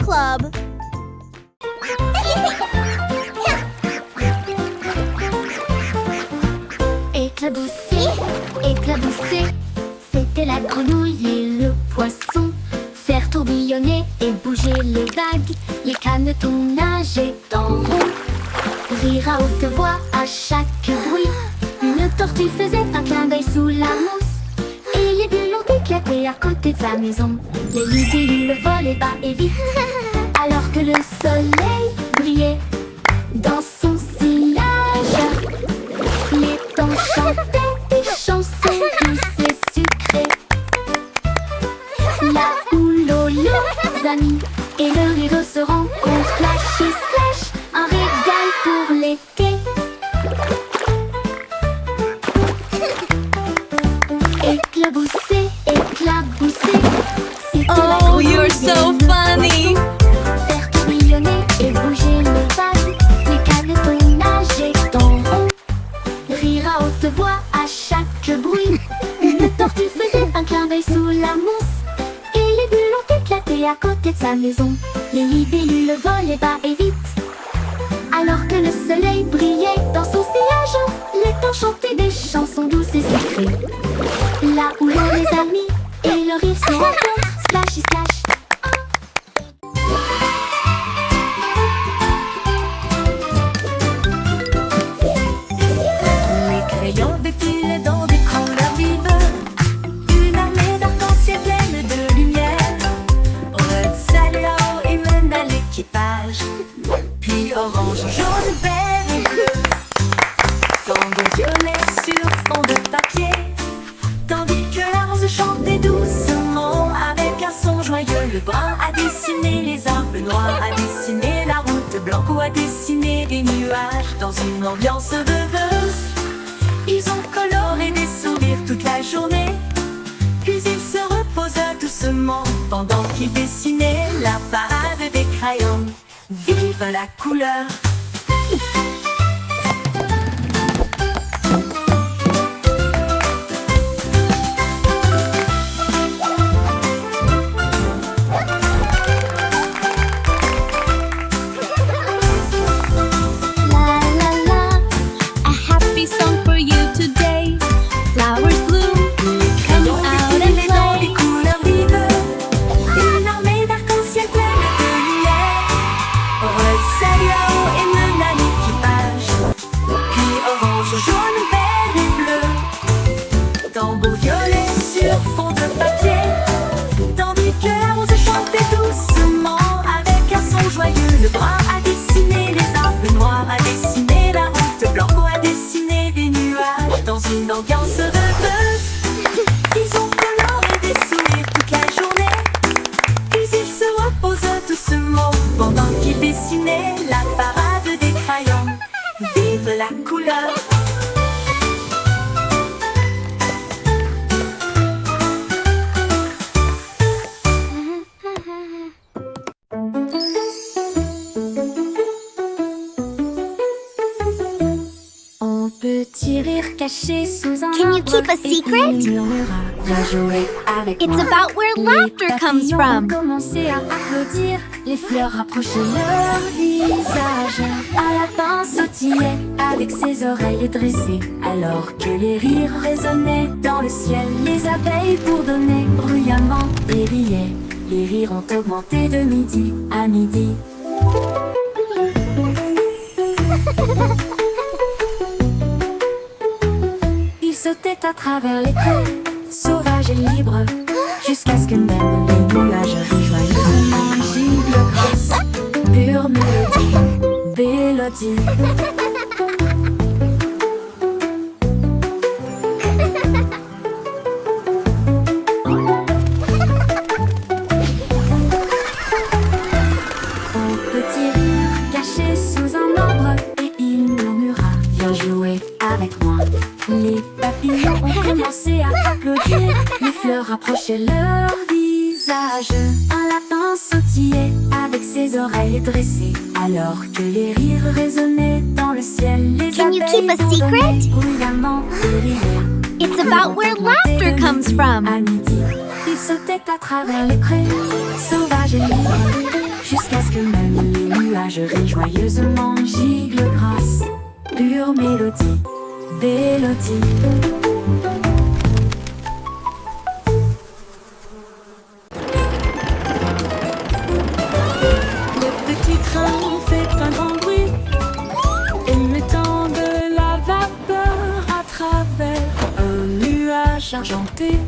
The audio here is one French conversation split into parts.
Club. Éclabousser, éclabousser, c'était la grenouille et le poisson. Faire tourbillonner et bouger les vagues, les canetons nageaient en rond. Rire à haute voix à chaque bruit, une tortue faisait un clin d'œil sous la mousse. Et les bulles ont éclaté à côté de sa maison. Les libellules volaient bas et vite, alors que le soleil brillait dans son sillage. Les temps chantaient des chansons douces et sucrées. Là où l'eau, les amis et le rire se rencontrent, splash et splash, un régal pour l'été. Éclabousser, éclabousser, c'était la Oh, you're grenouille so et le funny. poisson. Faire tourbillonner et bouger les vagues, les canetons nageaient en rond. Rire à haute voix à chaque bruit, une tortue faisait un clin d'œil sous la mousse. Et les bulles ont éclaté à côté de sa maison. Les libellules volaient bas et vite, alors que le soleil brillait dans son sillage. Les temps chantaient des chansons douces et sucrées. Là où l'on les amis et le rire se rencontrent, splash et splash. Les crayons défilent dans des couleurs vives, une armée d'arc-en-ciel pleine de lumière. Red saluant et mène à l'équipage, puis orange, jaune, vert et bleu. Tango violet sur fond de papier, tandis que la rose chantait doucement avec un son joyeux. Le brun a dessiné les arbres, noirs a dessiné la route, blanco a dessiné des nuages dans une ambiance rêveuse. Ils ont coloré des sourires toute la journée, puis ils se reposent doucement pendant qu'ils dessinaient la parade des crayons. Vive la couleur! La la la, A happy song for you today. Flowers bloom, come out and Défilés dans des play. couleurs vives, une armée d'arc-en-ciel pleine de lumière. Red saluant et mène à l'équipage, puis orange, jaune, vert et bleu. Tambour violet sur fond de papier, tandis que la rose chantait doucement avec un son joyeux. Le brun a dessiné les arbres, le noir a dessiné la route, blanco a dessiné des nuages dans une ambiance rêveuse. Ils ont coloré des sourires toute la journée, puis ils se reposent doucement pendant qu'ils dessinaient la parade des crayons. Vive la couleur! Un petit rire caché sous un Can you arbre, keep a et secret? il murmura, viens jouer avec It's moi. about where Les laughter comes papillons from. ont commencé à applaudir, les fleurs rapprochaient leur visage. Un lapin sautillait avec ses oreilles dressées, alors que les rires résonnaient dans le ciel. Les abeilles bourdonnaient bruyamment et riaient. Les rires ont augmenté de midi à midi. Ils sautaient à travers les prés, sauvages et libres, jusqu'à ce que même les nuages rejoignent la gibbe grosse. Pure mélodie. Un petit rire caché sous un arbre, et il murmura, viens jouer avec moi. Les papillons ont commencé à applaudir, les fleurs rapprochaient leur visage. Un lapin sautillait avec ses oreilles dressées, alors que les rires résonnaient dans le ciel. Les Can you keep a abeilles secret? bourdonnaient bruyamment et riaient. It's about where laughter comes from. À midi, Il sautait à travers les prés, sauvage et libre, jusqu'à ce que même les nuages rient joyeusement. Gigle grâce, pure mélodie, mélodie. Le petit train fait un grand bruit, émettant de la vapeur à travers un nuage argenté.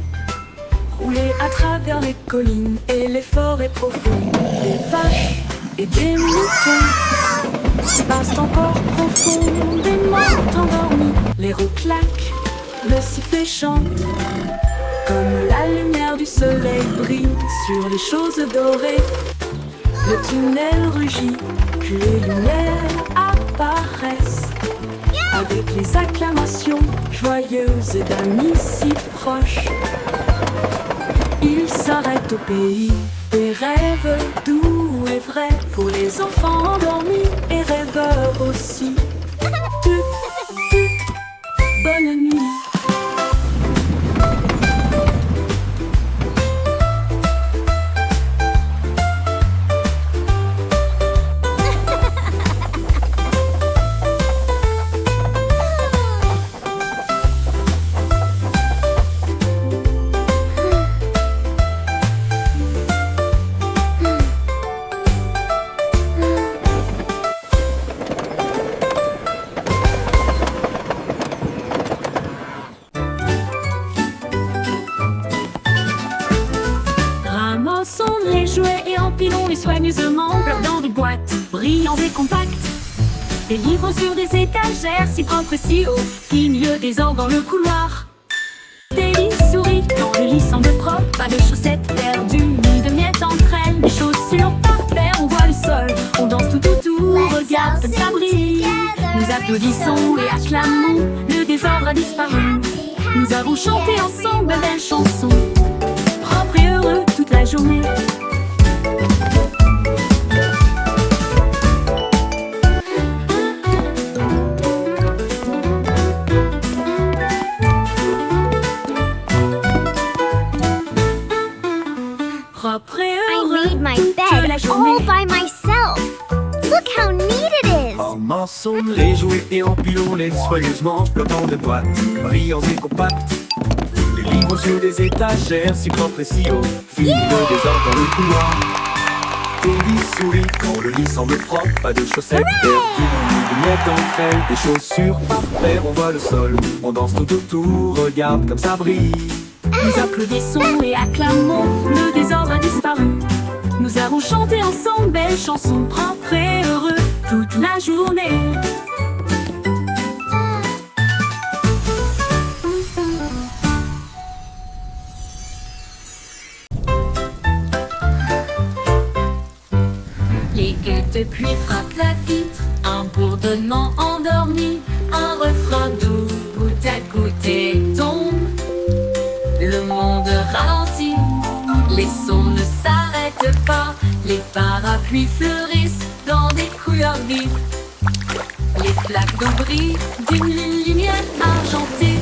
Rouler à travers les collines et les forêts profondes, des vaches et des moutons passent encore profondément endormis. Les roues claquent, le sifflet chante, comme la lumière du soleil brille sur les choses dorées. Le tunnel rugit, puis les lumières apparaissent, avec les acclamations joyeuses d'amis si proches. Il s'arrête au pays des rêves doux et vrais, pour les enfants endormis et rêveurs aussi. Bonne nuit. Ramassons les jouets et empilons-les soigneusement dans des boîtes brillantes et compactes. Des livres sur des étagères si propres et si hauts, qui milieu des ordres dans le couloir. Des lits souris dans le lit semble propre, pas de chaussettes perdues ni de miettes entre elles. Des chaussures par paire, on voit le sol, on danse tout autour, regarde comme ça brille. Nous applaudissons et acclamons, le désordre a disparu. Nous avons chanté ensemble de belles chansons, propres et heureux toute la journée. Propre et I heureux made my toute bed la journée. all by myself. Look how neat it is. Ramassons les jouets et empilons-les soigneusement, flottant de boîtes, brillants et compacts. Les livres sur des étagères, si propres et si hauts, filent le désordre dans le couloir. Teddy sourit quand le lit semble propre, pas de chaussettes perdues, ni de miettes entre elles. Des chaussures par paire, on voit le sol, on danse tout autour, regarde comme ça brille. Nous applaudissons et acclamons, le désordre a disparu. Nous avons chanté ensemble belles chansons, propres et heureux toute la journée. Les gouttes de pluie frappent la vitre, un bourdonnement endormi, un refrain doux, goutte à goutte et tombe. Le monde ralentit, les sons ne s'arrêtent pas, les parapluies fleurissent dans des couleurs vives. Les flaques d'eau brillent d'une lumière argentée.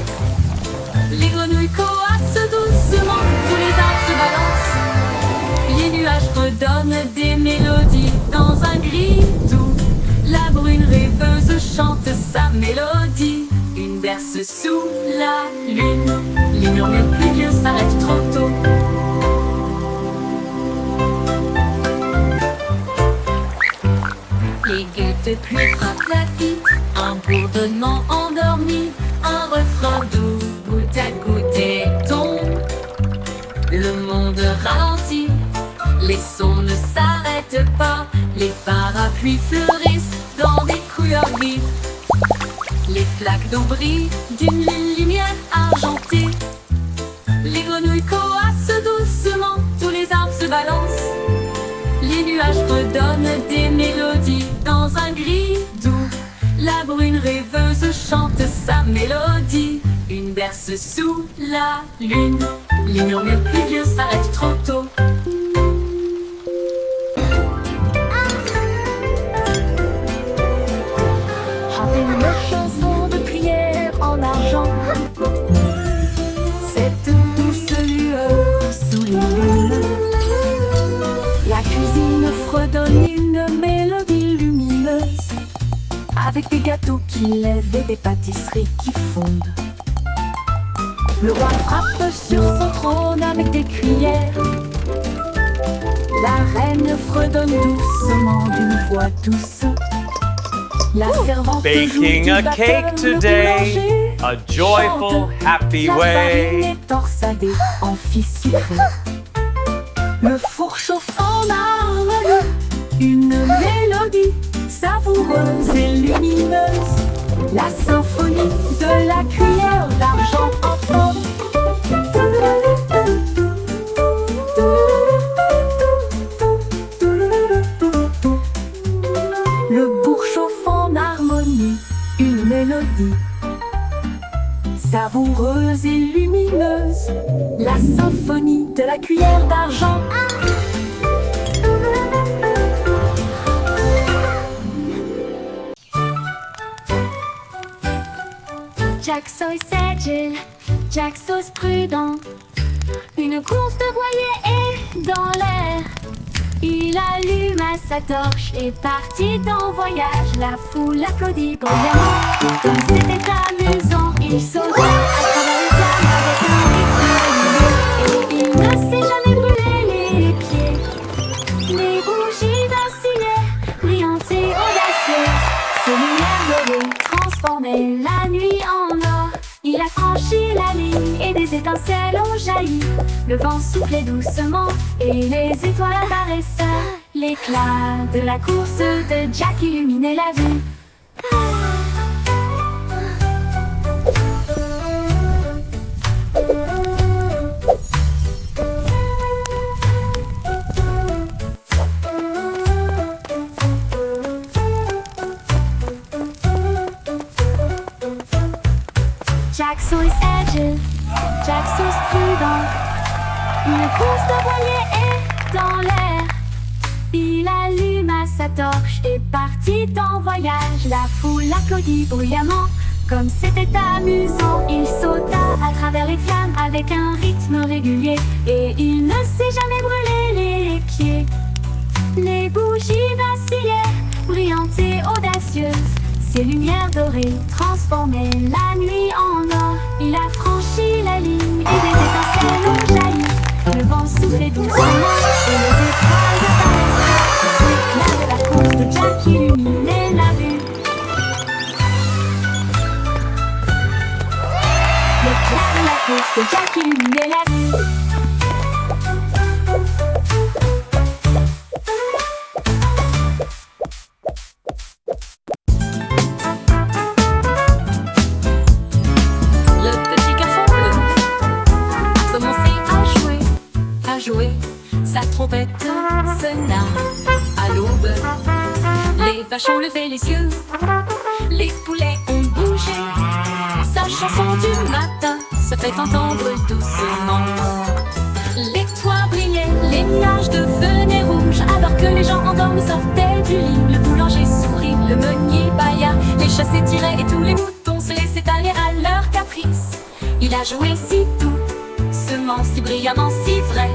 Les grenouilles coassent doucement, tous les arbres se balancent. Les nuages redonnent des mélodies dans un gris doux. La brune rêveuse chante sa mélodie. Une berce sous la lune. Les murmures pluvieux s'arrêtent trop tôt. Les gouttes de pluie frappent la vitre, un bourdonnement endormi, un refrain doux, goutte à goutte et tombe. Le monde ralentit, les sons ne s'arrêtent pas, les parapluies fleurissent dans des couleurs vives. Les flaques d'eau brillent d'une lumière argentée. Les grenouilles coassent doucement, tous les arbres se balancent. Les nuages redonnent des mélodies dans un gris doux. La brune rêveuse chante sa mélodie. Une berce sous la lune. Les murmures pluvieux s'arrêtent trop tôt. Chantez une chanson de prière en argent. Cette douce lueur sous les avec des gâteaux qui lèvent et des pâtisseries qui fondent. Le roi frappe sur son trône avec des cuillères. La reine fredonne doucement d'une voix douce. La servante Baking joue a du cake batteur, le today, boulanger a joyful, chante. happy La farine way. est torsadée en fils sucré. Le four chauffe en harmonie, une mélodie savoureuse et lumineuse. La symphonie de la cuillère d'argent en forme. Le bourg chauffe en harmonie, une mélodie savoureuse et lumineuse. La symphonie de la cuillère d'argent. Jack Sauce agile, Jack Sauce prudent. Une course de voilier est dans l'air. Il allume sa torche et partit en voyage. La foule applaudit bruyamment. Comme c'était amusant, il sauta à travers les flammes avec un rythme régulier. Et il ne s'est jamais brûlé les pieds. Les bougies vacillaient, brillantes et audacieuses. Ses lumières dorées transformaient la nuit en or. Il a franchi la ligne et des étincelles ont jailli. Le vent soufflait doucement et les étoiles apparaissaient. L'éclat de la course de Jack illuminait la vue. Jack Sauce agile, Jack Sauce prudent. Une course de voilier est dans l'air. Il alluma sa torche et partit en voyage. La foule applaudit bruyamment. Comme c'était amusant, il sauta à travers les flammes avec un rythme régulier. Et il ne s'est jamais brûlé les pieds. Les bougies vacillaient, brillantes et audacieuses. Ses lumières dorées transformaient la nuit en or. Il a franchi la ligne et des étincelles ont jailli. Le vent soufflait doucement et les étoiles apparaissaient. L'éclat de la course de Jack illuminait la vue. L'éclat de la course de Jack illuminait la vue. Sa trompette sonna à l'aube. Les vaches ont levé les yeux, les poulets ont bougé. Sa chanson du matin se fait entendre doucement. Les toits brillaient, les nuages devenaient rouges. Alors que les gens endormis sortaient du lit. Le boulanger sourit, le meunier bâilla. Les chats s'étiraient et tous les moutons se laissaient aller à leur caprice. Il a joué si doucement, si brillamment, si vrai,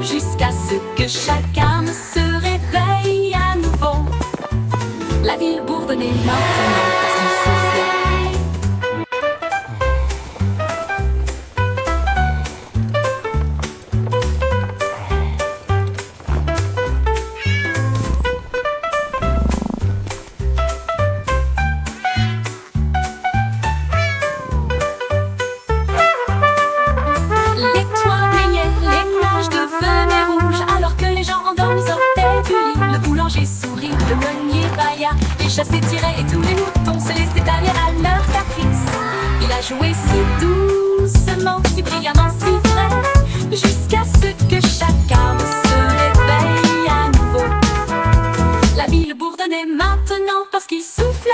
jusqu'à ce que chacun se réveille à nouveau. La ville bourdonnait maintenant parce qu'il soufflait. Les toits brillaient, les nuages devenaient rouges. Alors que les gens endormis sortaient du lit. Le boulanger sourit, le meunier bâilla. Les chats s'étiraient et tous les moutons se laissaient aller à leur caprice. Il a joué si doucement, si brillamment, si vrai, jusqu'à ce que chacun se réveille à nouveau. La ville bourdonnait maintenant parce qu'il soufflait.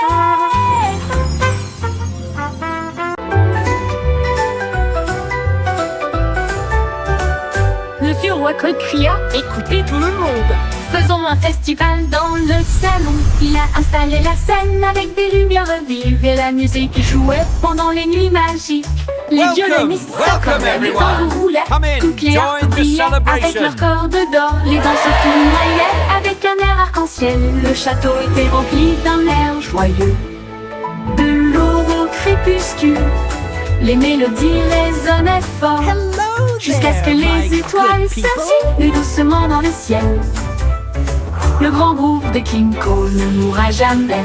Le vieux roi cria, écoutez tout le monde. Faisons un festival dans le salon. Il a installé la scène avec des lumières vives et la musique jouait pendant les nuits magiques. Les violonistes s'accordaient, les tambours roulaient, toutes les harpes brillaient avec leurs cordes d'or. Les danseurs tournaillaient avec un air arc-en-ciel. Le château était rempli d'un air joyeux. crépuscule. Les mélodies résonnaient fort jusqu'à ce que les étoiles scintillent doucement dans le ciel. Le grand groupe de King Cole ne mourra jamais.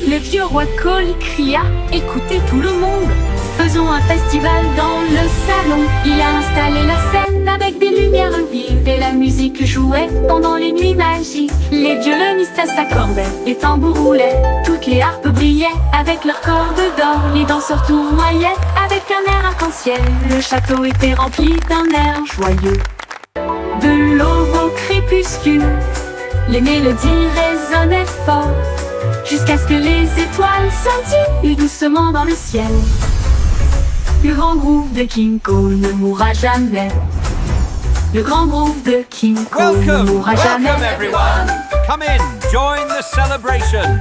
Le vieux roi Cole cria: écoutez tout le monde, faisons un festival dans le salon. Il a installé la scène avec des lumières vives et la musique jouait pendant les nuits magiques. Les violonistes s'accordaient, les tambours roulaient, toutes les harpes brillaient avec leurs cordes d'or. Les danseurs tournoyaient avec un air arc-en-ciel. Le château était rempli d'un air joyeux. De l'aube au crépuscule, les mélodies résonnaient fort jusqu'à ce que les étoiles scintillent doucement dans le ciel. Le grand groupe de King Cole ne mourra jamais. Le grand groupe de King Cole ne Welcome, mourra jamais. welcome everyone. Come in, join the celebration.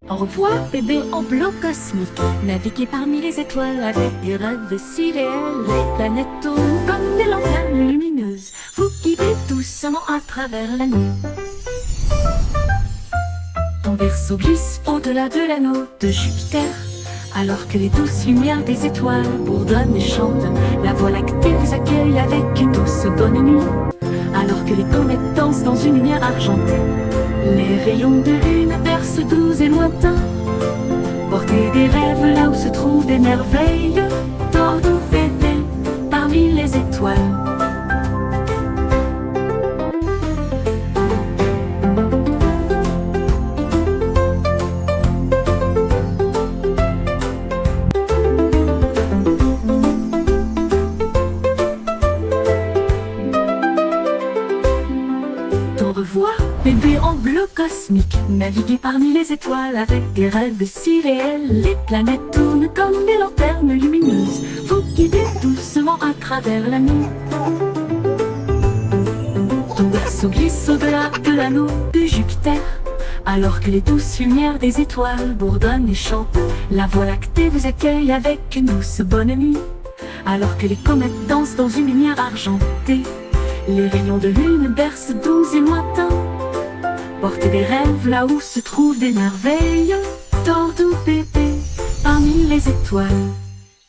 Au revoir, bébé en bloc cosmique. Naviguez parmi les étoiles avec des rêves si réels. Les planètes tournent comme des lanternes lumineuses. Vous guidez doucement à travers la nuit. Ton vaisseau glisse au-delà de l'anneau de Jupiter, alors que les douces lumières des étoiles bourdonnent et chantent. La Voie lactée vous accueille avec une douce bonne nuit, alors que les comètes dansent dans une lumière argentée. Les rayons de lune bercent doux et lointains. Portez des rêves là où se trouvent des merveilles. Tordons bébé parmi les étoiles. Au revoir, bébé en bleu cosmique. Naviguez parmi les étoiles avec des rêves si réels. Les planètes tournent comme des lanternes lumineuses. Vous guidez doucement à travers la nuit. Ton vaisseau glisse au-delà de l'anneau de Jupiter, alors que les douces lumières des étoiles bourdonnent et chantent. La Voie lactée vous accueille avec une douce bonne nuit, alors que les comètes dansent dans une lumière argentée. Les rayons de lune bercent doux et lointains. Portez des rêves là où se trouvent des merveilles. Tordons bébé parmi les étoiles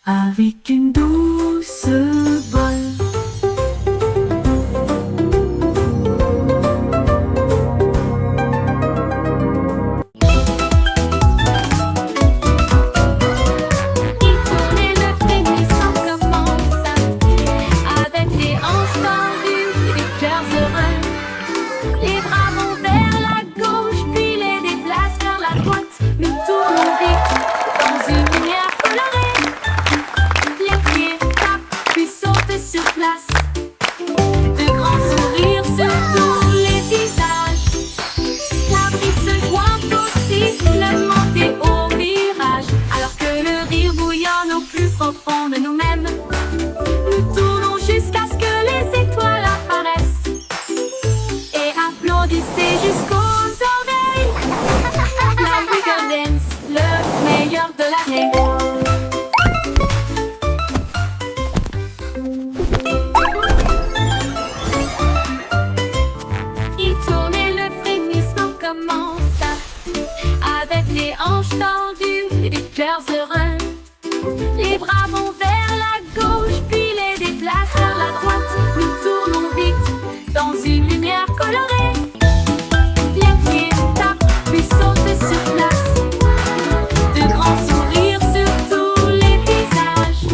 avec une douce voile. Il tournait le frémissant commence avec des hanches tendues et des cœurs heureux. Les bras vont vers la gauche, puis les déplacent vers la droite. Nous tournons vite dans une lumière colorée. Les pieds tapent, puis sautent sur place. De grands sourires sur tous les visages. La brise se joint au sifflement et au virage. Alors que le rire bouillonne au plus profond de nous-mêmes, nous tournons jusqu'à ce que les étoiles apparaissent. Et applaudissez jusqu'aux oreilles. La Wiggle Dance, le meilleur de l'année. Il tourne et le frémissement commence avec les hanches tendues et des cœurs heureux. Les bras vont vers la gauche, puis les déplacent vers la droite. Nous tournons vite dans une lumière colorée. Les pieds tapent, puis sautent sur place. De grands sourires sur tous les visages.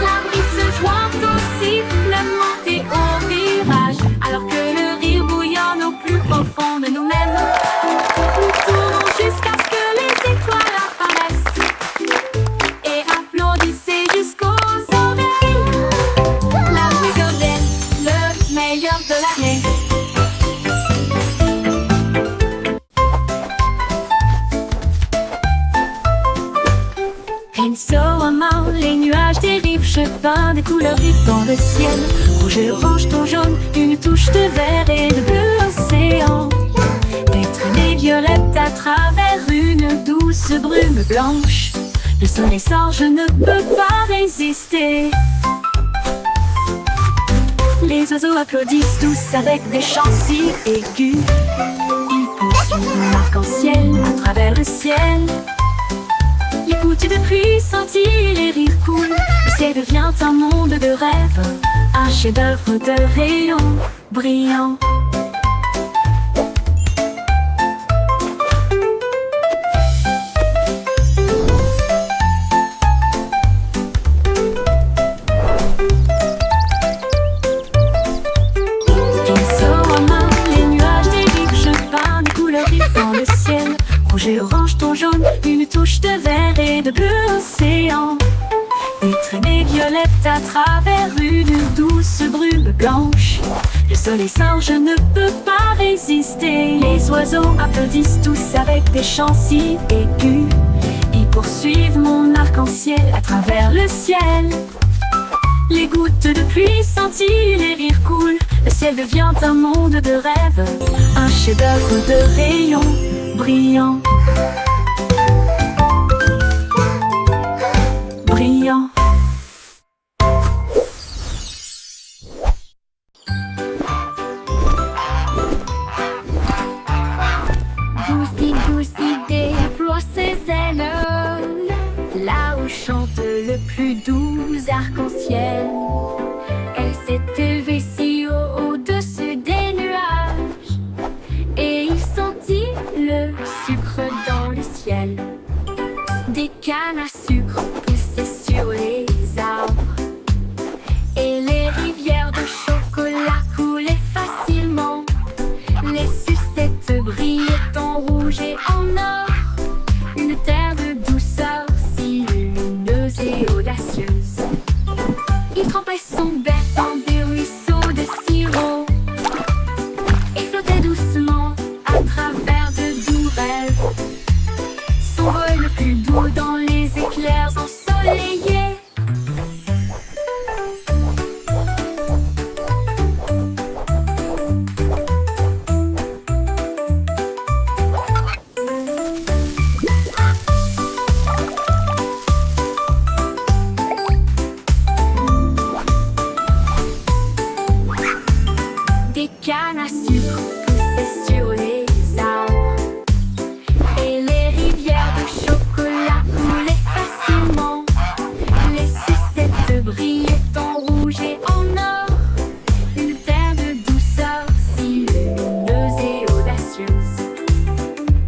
La brise se joint au sifflement et au virage. Alors que le rire bouillonne au plus profond de nous-mêmes, nous tournons jusqu'à ce que les étoiles apparaissent. Et applaudissez jusqu'aux oreilles. La Wiggle Dance, le meilleur de l'année. Insolemment, les nuages dérivent, jetant des couleurs vives dans le ciel. Rouge, orange, ton jaune, une touche de vert et de bleu océan. Des traînées violettes à travers une douce brume blanche. Le soleil sort, je ne peux pas résister. Les oiseaux applaudissent tous avec des chants si aigus. Ils poursuivent l'arc-en-ciel à travers le ciel. Les gouttes de pluie scintillent, les rires coulent. Le ciel devient un monde de rêve, un chef-d'œuvre de rayons brillants. Rouge et orange, ton jaune, une touche de vert et de bleu océan. Des traînées violettes à travers une douce brume blanche. Le soleil sort, je ne peux pas résister. Les oiseaux applaudissent tous avec des chants si aigus. Ils poursuivent mon arc-en-ciel à travers le ciel. Les gouttes de pluie scintillent, les rires coulent. Le ciel devient un monde de rêve, un chef-d'œuvre de rayons brillants. Brillant. Goosey, Goosey déploie ses ailes, là où chante le plus doux arc-en-ciel. Elle s'est élevée si haut au-dessus des nuages, et il sentit le sucre dans le ciel. Des cannes à sucre poussaient sur les arbres, et les rivières de chocolat coulaient facilement. Les sucettes brillaient en rouge et en or, une terre de douceur si lumineuse et audacieuse. Il trempait son bec dans des ruisseaux de sirop et flottait doucement à travers de doux rêves. Son vol le plus doux dans les éclairs ensoleillés. Des cannes à sucre poussaient sur les arbres, et les rivières de chocolat coulaient facilement. Les sucettes brillaient en rouge et en or, une terre de douceur si lumineuse et audacieuse.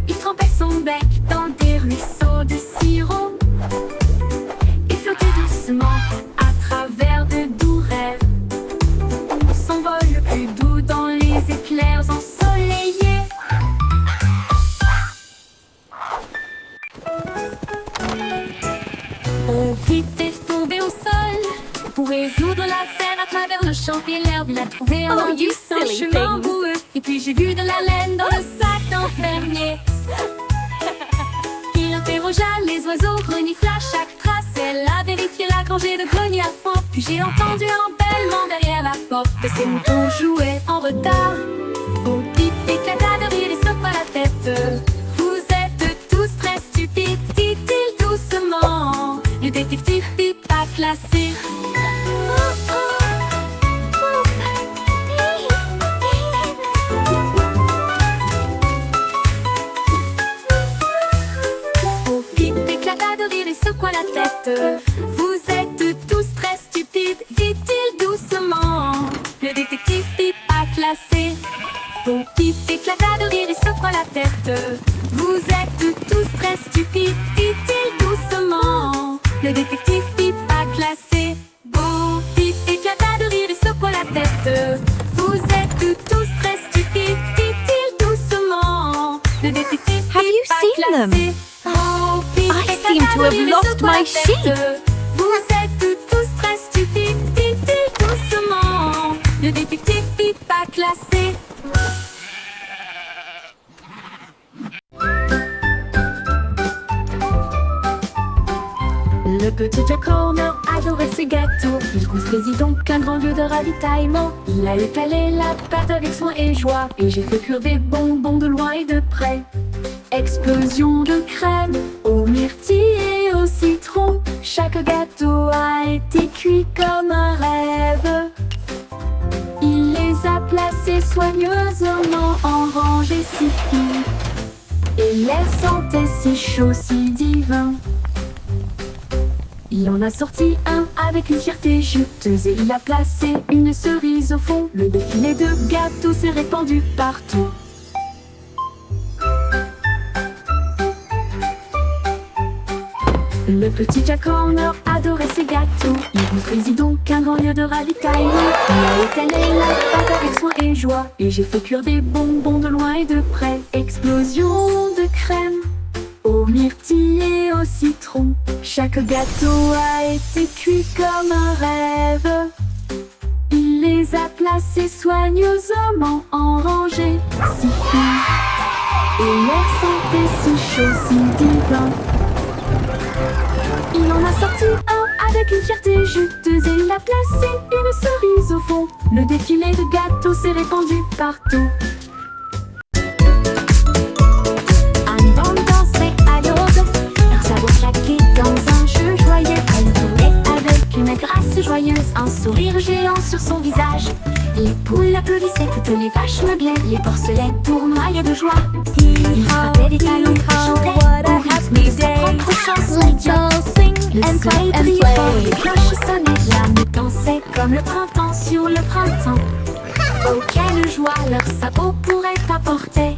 Il trempait son bec dans des ruisseaux de sirop et flottait doucement à travers de doux rêves. Son vol le plus doux dans les éclairs ensoleillés. On était tombé au sol pour résoudre l'affaire à travers le champ et l'herbe. Il a trouvé un indice, un chemin boueux. Et puis j'ai vu de la laine dans le sac d'un fermier. Il interrogea les oiseaux, renifla chaque trace. Elle a vérifié la rangée de greniers à fond. Puis j'ai entendu un bêlement derrière la porte. Ces moutons jouaient en retard. Au type éclata de rire et secoua la tête. Vous êtes tous très stupides, dit-il doucement. Le détective Pipa classé. Au type éclata de rire et secoua la tête. Vous êtes tous très stupides, dit-il doucement. Le détective Pipa classé. Bon type éclata de rire et secoua la tête. Vous êtes tous très stupides, dit-il doucement. Le détective Pipa classé. Bon type éclata de rire et secoua la tête. Vous êtes tous très stupides, dit-il doucement. Le détective Have you Pipa seen them? classé. Bon type I éclata seem to de have rire et lost secoua la my tête. sheep. Vous êtes tous très stupides, dit-il doucement. Le détective Pipa classé. Le petit Jack Horner adorait ses gâteaux. Il construisit donc un grand lieu de ravitaillement. Il a étalé la pâte avec soin et joie, et j'ai fait cuire des bonbons de loin et de près. Explosion de crème aux myrtilles et au citron. Chaque gâteau a été cuit comme un rêve. soigneusement en rangée si fine. Et l'air sentait si chaud, si divin. Il en a sorti un avec une fierté juteuse et il a placé une cerise au fond. Le défilé de gâteaux s'est répandu partout. Le petit Jack Horner adorait ses gâteaux. Il construisit donc un grand lieu de ravitaillement. Il a étalé la pâte avec soin et joie. Et j'ai fait cuire des bonbons de loin et de près. Explosion de crème au myrtille et au citron. Chaque gâteau a été cuit comme un rêve. Il les a placés soigneusement en rangée si fine. Et l'air sentait si chaud, si divin. Il en a sorti un avec une fierté juteuse et il a placé une cerise au fond. Le défilé de gâteaux s'est répandu partout. Annie Bond dansait à l'aube, leur sabot claqué dans un jeu joyeux. Elle jouait avec une grâce joyeuse, un sourire géant sur son visage. Les poules applaudissaient, toutes les vaches meuglaient, les porcelets tournoyaient de joie. Il frappait des talons, chantait au rythme de sa propre chanson idiote. Le soleil brillait fort, les cloches sonnaient, l'âme dansait comme le printemps sur le printemps. Oh quelle joie leurs sabots pourraient apporter.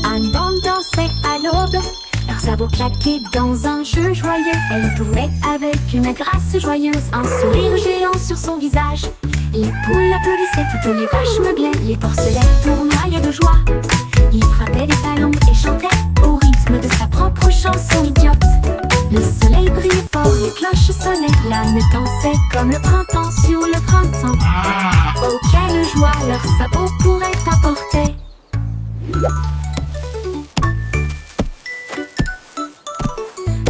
Annie Bond dansait à l'aube, leurs sabots claqués dans un jeu joyeux. Elle jouait avec une grâce joyeuse, un sourire géant sur son visage. Les poules applaudissaient, toutes les vaches meuglaient, les porcelets tournoyaient de joie. Il frappait des talons et chantait au rythme de sa propre chanson idiote. Le soleil brillait fort, les cloches sonnaient, l'âme dansait comme le printemps sur le printemps. Oh quelle joie leurs sabots pourraient apporter.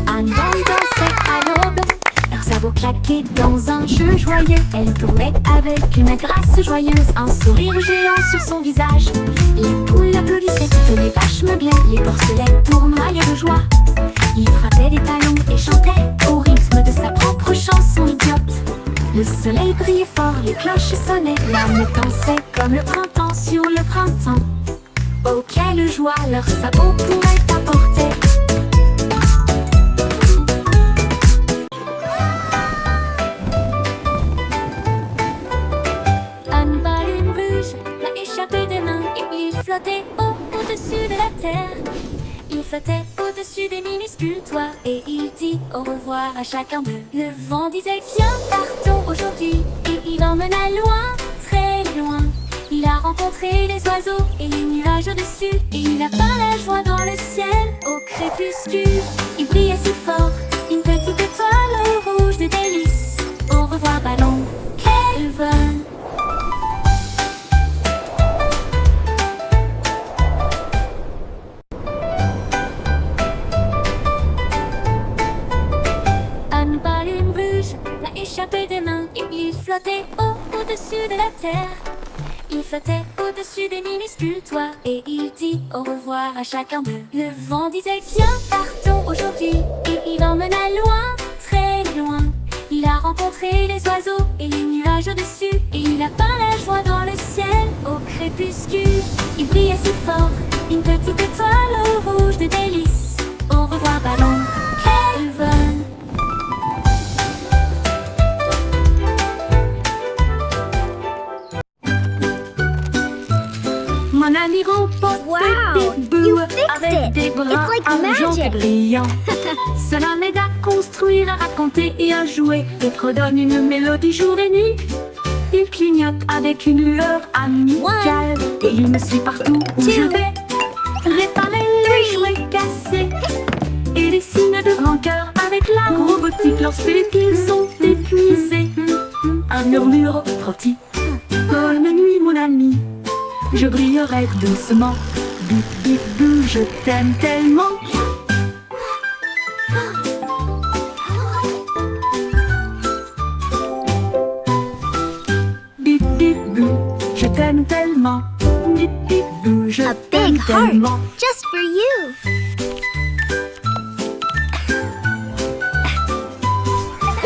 Annie Bond dansait à l'aube, leurs sabots claqués dans un jeu joyeux. Elle jouait avec une grâce joyeuse, un sourire géant sur son visage. Les poules applaudissaient, toutes les vaches meuglaient, les porcelets tournoyaient de joie. Il frappait des talons et chantait au rythme de sa propre chanson idiote. Le soleil brillait fort, les cloches sonnaient, l'âme dansait comme le printemps sur le printemps. Oh quelle joie leurs sabots pourraient apporter. Un ballon rouge l'a échappé des mains et il flottait au-dessus de la terre. Il flottait au-dessus des minuscules toits et il dit au revoir à chacun d'eux. Le vent disait viens partons aujourd'hui et il emmena loin, très loin. Il a rencontré les oiseaux et les nuages au-dessus et il a peint la joie dans le ciel au crépuscule. Il brillait si fort, une petite étoile rouge de délices. Au revoir ballon, quel vol. Un ballon rouge l'a échappé des mains et il flottait au-dessus de la terre. Il flottait au-dessus des minuscules toits et il dit au revoir à chacun d'eux. Le vent disait viens partons aujourd'hui et il emmena loin, très loin. Il a rencontré les oiseaux et les nuages au-dessus et il a peint la joie dans le ciel au crépuscule. Il brillait si fort, une petite étoile rouge de délices. Au revoir ballon, quel vol. Mon ami remporte Big Boo avec des bras argentés brillants. Cela m'aide à construire, à raconter et à jouer et redonne une mélodie jour et nuit. Il clignote avec une lueur amicale et il me suit partout où je vais. Réparer les jouets cassés et les signes de grand cœur avec la robotique lorsqu'ils sont épuisés. Un murmure rôti. Bonne nuit mon ami. Je brillerai doucement. Bip bip bou, je t'aime tellement. Bip bip bou, je t'aime tellement. Bip bip bou, je t'aime tellement. Just for you.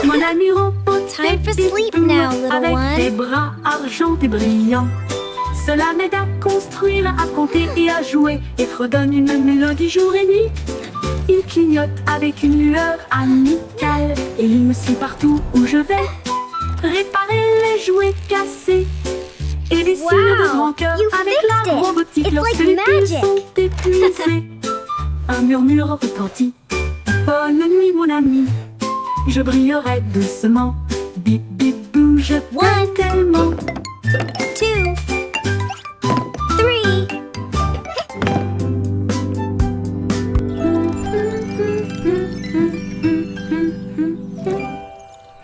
Mon ami robot Time for sleep now, little avec des one. bras argentés brillants. Cela m'aide à construire, à compter et à jouer, et redonne une mélodie jour et nuit. Il clignote avec une lueur amicale, et il me suit partout où je vais. Réparer les jouets cassés et dessiner de grands cœurs you avec fixed la it. robotique It's lorsque like les piles magic. sont épuisés. Un murmure retentit. Bonne nuit mon ami, je brillerai doucement. Bip bip bou, je t'aime tellement. 2, 3.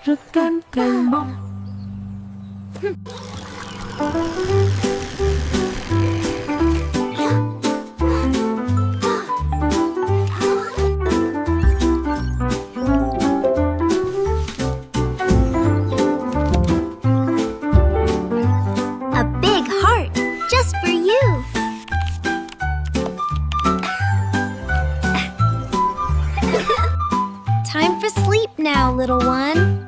Je t'aime tellement. A big heart just for you. Time for sleep now, little one.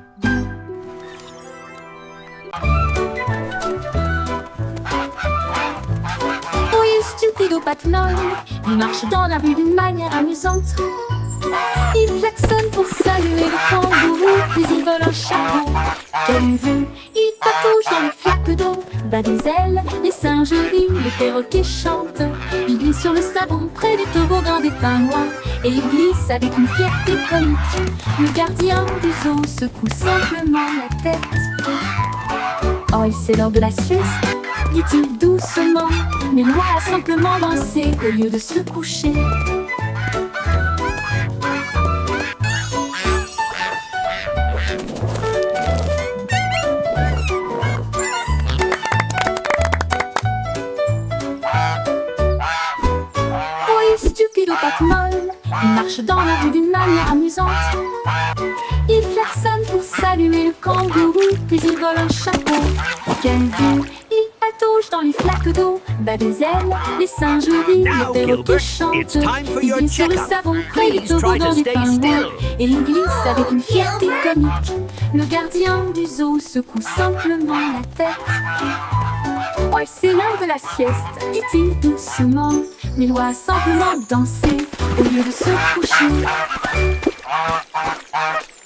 Oui, stupido Batman, il marche dans la rue d'une manière amusante. Il klaxonne pour saluer le kangourou, puis il vole un chapeau. Quelle vue, il patouche dans les flaques d'eau, bat des ailes, les singes rient, les perroquets chantent. Il glisse sur le savon près du toboggan des pingouins, et il glisse avec une fierté comique. Le gardien du zoo secoue simplement la tête. Oh, c'est l'heure de la sieste, dit-il doucement, mais Loi a simplement dansé au lieu de se coucher. Oui, stupido Batman, il marche dans la rue d'une manière amusante. Il klaxonne pour saluer le kangourou, puis il vole un chapeau. Quelle vue, il patauge dans les flaques d'eau, bat des ailes, les singes rient, Now, les perroquets Gilbert, chantent. it's time for Il your glisse sur le checkup. savon près du Please try toboggan to des stay pingouins, still. et il glisse avec une fierté comique. Le gardien du zoo secoue simplement la tête. Oh, c'est l'heure de la sieste, dit-il doucement, mais doit simplement danser au lieu de se coucher.